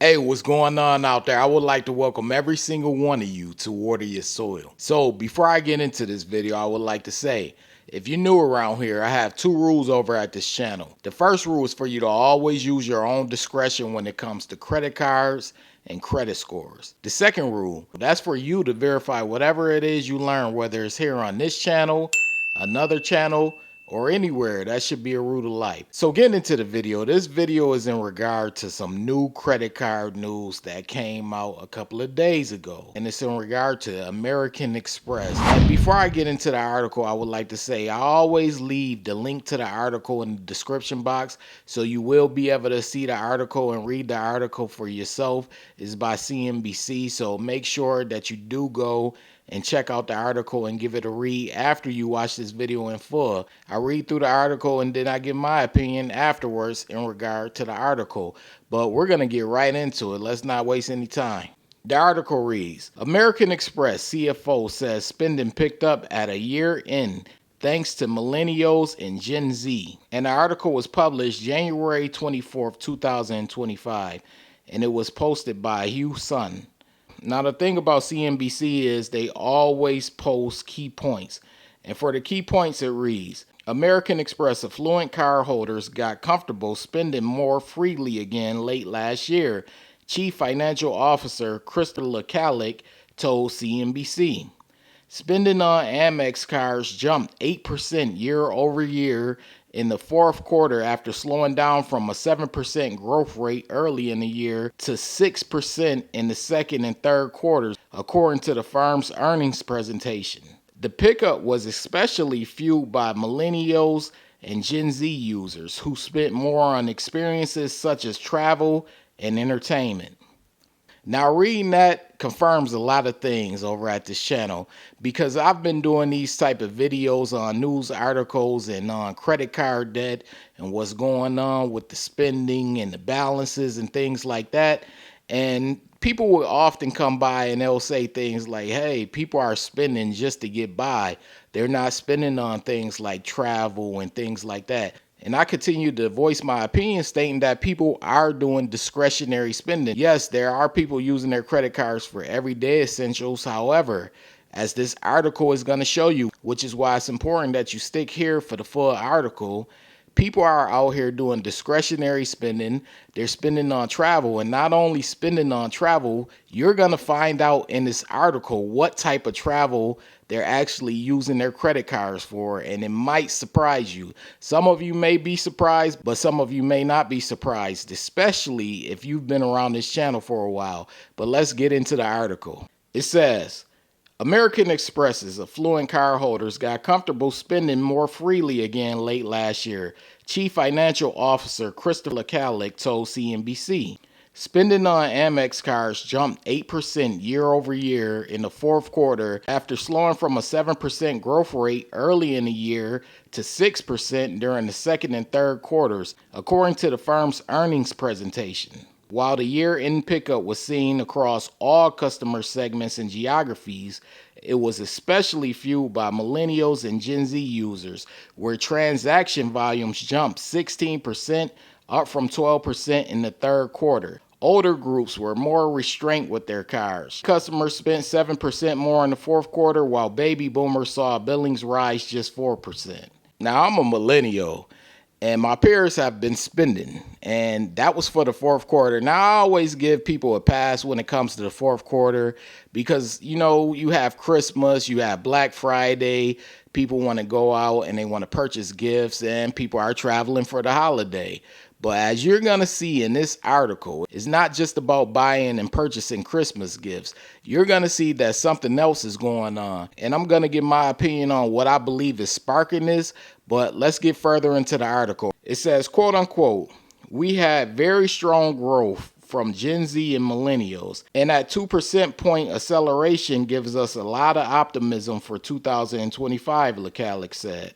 Hey, what's going on out there? I would like to welcome every single one of you to Water Your Soil. So before I get into this video, I would like to say, if you're new around here, I have two rules over at this channel. The first rule is for you to always use your own discretion when it comes to credit cards and credit scores. The second rule, that's for you to verify whatever it is you learn, whether it's here on this channel, another channel, or anywhere. That should be a rule of life. So getting into the video, this video is in regard to some new credit card news that came out a couple of days ago, and it's in regard to American Express. And before I get into the article, I would like to say I always leave the link to the article in the description box, so you will be able to see the article and read the article for yourself. It's by CNBC, so make sure that you do go and check out the article and give it a read after you watch this video in full. I read through the article and then I give my opinion afterwards in regard to the article. But we're going to get right into it. Let's not waste any time. The article reads, American Express CFO says spending picked up at a year end thanks to millennials and Gen Z. And the article was published January 24th, 2025, and it was posted by Hugh Sun. Now, the thing about CNBC is they always post key points. And for the key points, it reads, American Express affluent card holders got comfortable spending more freely again late last year, Chief Financial Officer Krista Lacallick told CNBC. Spending on Amex cards jumped 8% year over year in the fourth quarter after slowing down from a 7% growth rate early in the year to 6% in the second and third quarters, according to the firm's earnings presentation. The pickup was especially fueled by millennials and Gen Z users who spent more on experiences such as travel and entertainment. Now, reading that confirms a lot of things over at this channel, because I've been doing these type of videos on news articles and on credit card debt and what's going on with the spending and the balances and things like that. And people will often come by and they'll say things like, hey, people are spending just to get by. They're not spending on things like travel and things like that. And I continue to voice my opinion stating that people are doing discretionary spending. Yes, there are people using their credit cards for everyday essentials. However, as this article is going to show you, which is why it's important that you stick here for the full article, people are out here doing discretionary spending. They're spending on travel, and not only spending on travel, you're going to find out in this article what type of travel they're actually using their credit cards for, and it might surprise you. Some of you may be surprised, but some of you may not be surprised, especially if you've been around this channel for a while. But let's get into the article. It says, American Express's affluent card holders got comfortable spending more freely again late last year, Chief Financial Officer Krista Lacallick told CNBC. Spending on Amex cards jumped 8% year over year in the fourth quarter after slowing from a 7% growth rate early in the year to 6% during the second and third quarters, according to the firm's earnings presentation. While the year-end pickup was seen across all customer segments and geographies, it was especially fueled by millennials and Gen Z users, where transaction volumes jumped 16%, up from 12% in the third quarter. Older groups were more restrained with their cards. Customers spent 7% more in the fourth quarter, while baby boomers saw billings rise just 4%. Now, I'm a millennial, and my peers have been spending, and that was for the fourth quarter. Now, I always give people a pass when it comes to the fourth quarter because, you know, you have Christmas, you have Black Friday, people want to go out and they want to purchase gifts, and people are traveling for the holiday. But as you're going to see in this article, it's not just about buying and purchasing Christmas gifts. You're going to see that something else is going on. And I'm going to give my opinion on what I believe is sparking this. But let's get further into the article. It says, quote unquote, we had very strong growth from Gen Z and millennials. And that 2% point acceleration gives us a lot of optimism for 2025, Lacallick said.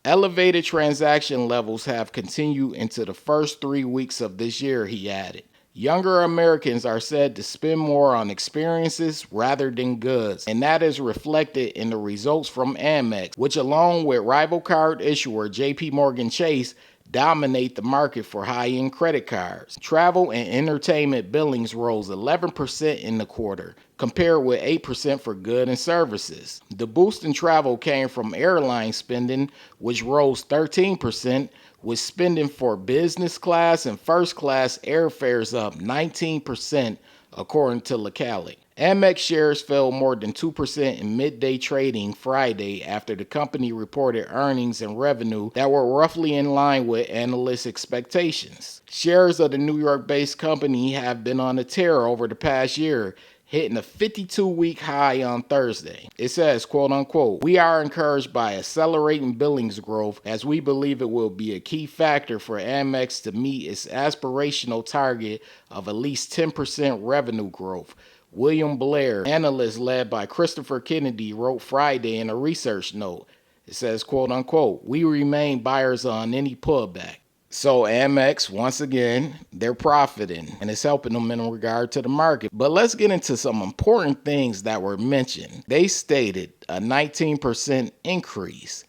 Elevated transaction levels have continued into the first 3 weeks of this year, he added. Younger Americans are said to spend more on experiences rather than goods, and that is reflected in the results from Amex, which along with rival card issuer JP Morgan Chase dominate the market for high-end credit cards. Travel and entertainment billings rose 11% in the quarter, compared with 8% for goods and services. The boost in travel came from airline spending, which rose 13%, with spending for business class and first class airfares up 19%, according to Locality. Amex shares fell more than 2% in midday trading Friday after the company reported earnings and revenue that were roughly in line with analyst expectations. Shares of the New York-based company have been on a tear over the past year, hitting a 52-week high on Thursday. It says, quote unquote, "We are encouraged by accelerating billings growth as we believe it will be a key factor for Amex to meet its aspirational target of at least 10% revenue growth." William Blair, analyst led by Christopher Kennedy, wrote Friday in a research note. It says, quote unquote, "We remain buyers on any pullback." So Amex, once again, they're profiting and it's helping them in regard to the market. But let's get into some important things that were mentioned. They stated a 19% increase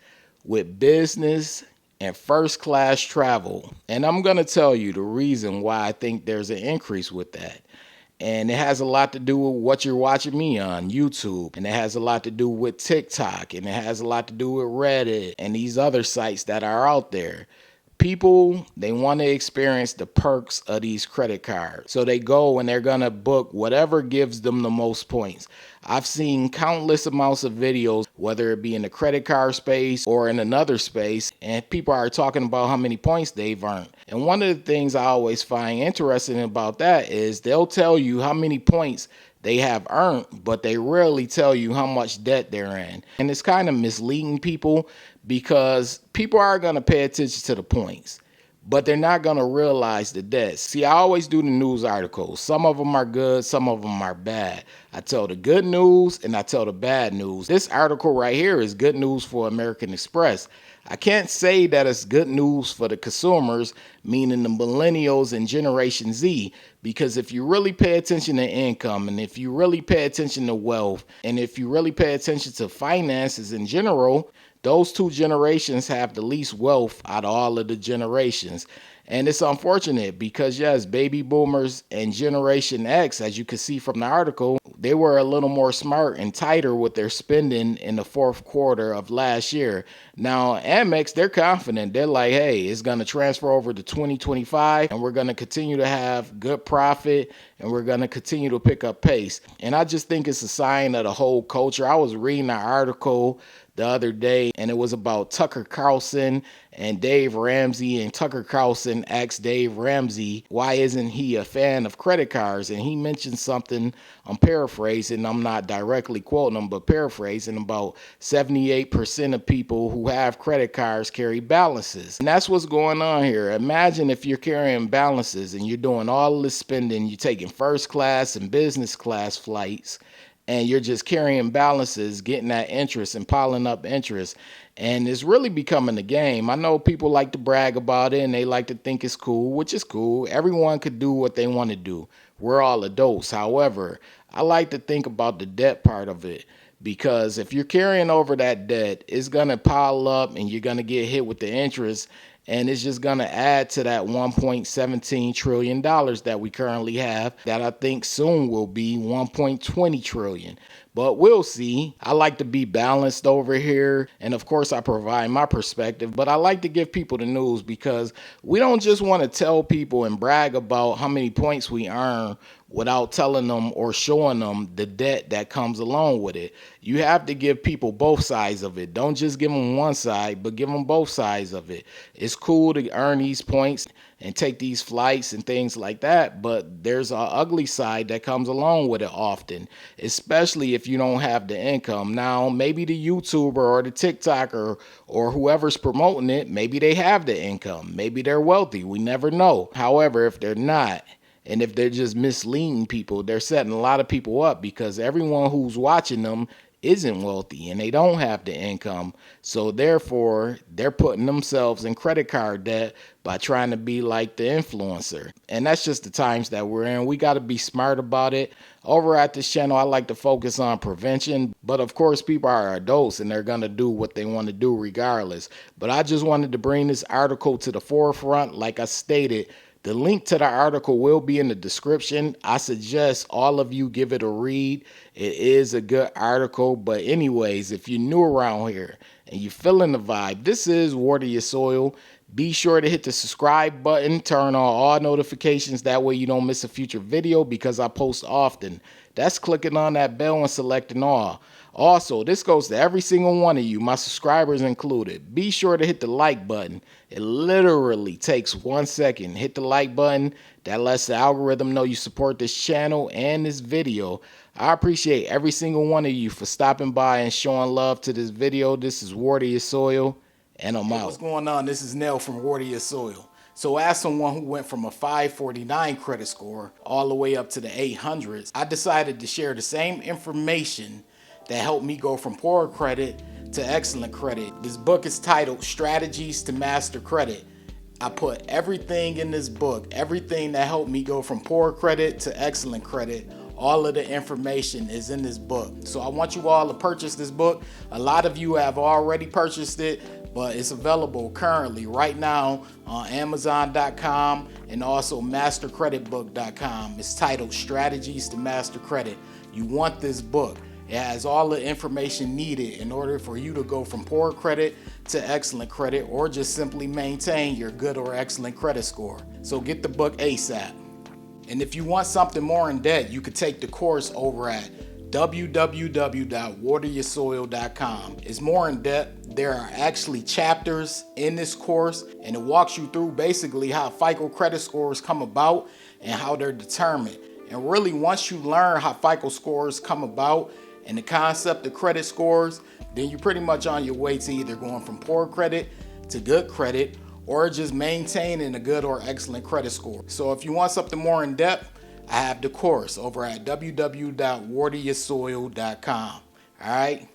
with business and first class travel. And I'm going to tell you the reason why I think there's an increase with that. And it has a lot to do with what you're watching me on YouTube. And it has a lot to do with TikTok. And it has a lot to do with Reddit and these other sites that are out there. People, they want to experience the perks of these credit cards. So they go and they're going to book whatever gives them the most points. I've seen countless amounts of videos, whether it be in the credit card space or in another space, and people are talking about how many points they've earned. And one of the things I always find interesting about that is they'll tell you how many points they have earned, but they rarely tell you how much debt they're in. And it's kind of misleading people because people are going to pay attention to the points, but they're not going to realize the debt. See, I always do the news articles. Some of them are good, some of them are bad. I tell the good news and I tell the bad news. This article right here is good news for American Express. I can't say that it's good news for the consumers, meaning the millennials and Generation Z, because if you really pay attention to income and if you really pay attention to wealth and if you really pay attention to finances in general, those two generations have the least wealth out of all of the generations. And it's unfortunate because, yes, baby boomers and Generation X, as you can see from the article, they were a little more smart and tighter with their spending in the fourth quarter of last year. Now, Amex, they're confident. They're like, hey, it's going to transfer over to 2025 and we're going to continue to have good profit and we're going to continue to pick up pace. And I just think it's a sign of the whole culture. I was reading an article the other day, and it was about Tucker Carlson and Dave Ramsey, and Tucker Carlson asked Dave Ramsey, why isn't he a fan of credit cards? And he mentioned something, I'm paraphrasing, I'm not directly quoting him, but paraphrasing, about 78% of people who have credit cards carry balances. And that's what's going on here. Imagine if you're carrying balances and you're doing all this spending, you're taking first class and business class flights, and you're just carrying balances, getting that interest and piling up interest. And it's really becoming a game. I know people like to brag about it and they like to think it's cool, which is cool. Everyone could do what they want to do. We're all adults. However, I like to think about the debt part of it, because if you're carrying over that debt, it's going to pile up and you're going to get hit with the interest. And it's just going to add to that $1.17 trillion that we currently have, that I think soon will be $1.20 trillion. But we'll see. I like to be balanced over here. And of course, I provide my perspective. But I like to give people the news because we don't just want to tell people and brag about how many points we earn without telling them or showing them the debt that comes along with it. You have to give people both sides of it. Don't just give them one side, but give them both sides of it. It's cool to earn these points and take these flights and things like that, but there's an ugly side that comes along with it often, especially if you don't have the income. Now, maybe the YouTuber or the TikToker or whoever's promoting it, maybe they have the income. Maybe they're wealthy. We never know. However, if they're not, and if they're just misleading people, they're setting a lot of people up, because everyone who's watching them isn't wealthy and they don't have the income. So therefore, they're putting themselves in credit card debt by trying to be like the influencer. And that's just the times that we're in. We got to be smart about it. Over at this channel, I like to focus on prevention. But of course, people are adults and they're going to do what they want to do regardless. But I just wanted to bring this article to the forefront. Like I stated, the link to the article will be in the description. I suggest all of you give it a read. It is a good article. But anyways, if you're new around here and you're feeling the vibe, this is Water Your Soil. Be sure to hit the subscribe button, turn on all notifications. That way you don't miss a future video because I post often. That's clicking on that bell and selecting all. Also, this goes to every single one of you, my subscribers included. Be sure to hit the like button. It literally takes 1 second. Hit the like button. That lets the algorithm know you support this channel and this video. I appreciate every single one of you for stopping by and showing love to this video. This is Water Your Soil, and I'm out. What's going on? This is Nell from Water Your Soil. So as someone who went from a 549 credit score all the way up to the 800s, I decided to share the same information that helped me go from poor credit to excellent credit. This book is titled Strategies to Master Credit. I put everything in this book, everything that helped me go from poor credit to excellent credit. All of the information is in this book. So I want you all to purchase this book. A lot of you have already purchased it, but it's available currently right now on Amazon.com and also MasterCreditBook.com. It's titled Strategies to Master Credit. You want this book. It has all the information needed in order for you to go from poor credit to excellent credit, or just simply maintain your good or excellent credit score. So get the book ASAP. And if you want something more in depth, you could take the course over at www.wateryoursoil.com. It's more in depth. There are actually chapters in this course, and it walks you through basically how FICO credit scores come about and how they're determined. And really, once you learn how FICO scores come about and the concept of credit scores, then you're pretty much on your way to either going from poor credit to good credit, or just maintaining a good or excellent credit score. So if you want something more in depth, I have the course over at www.wateryoursoil.com. All right.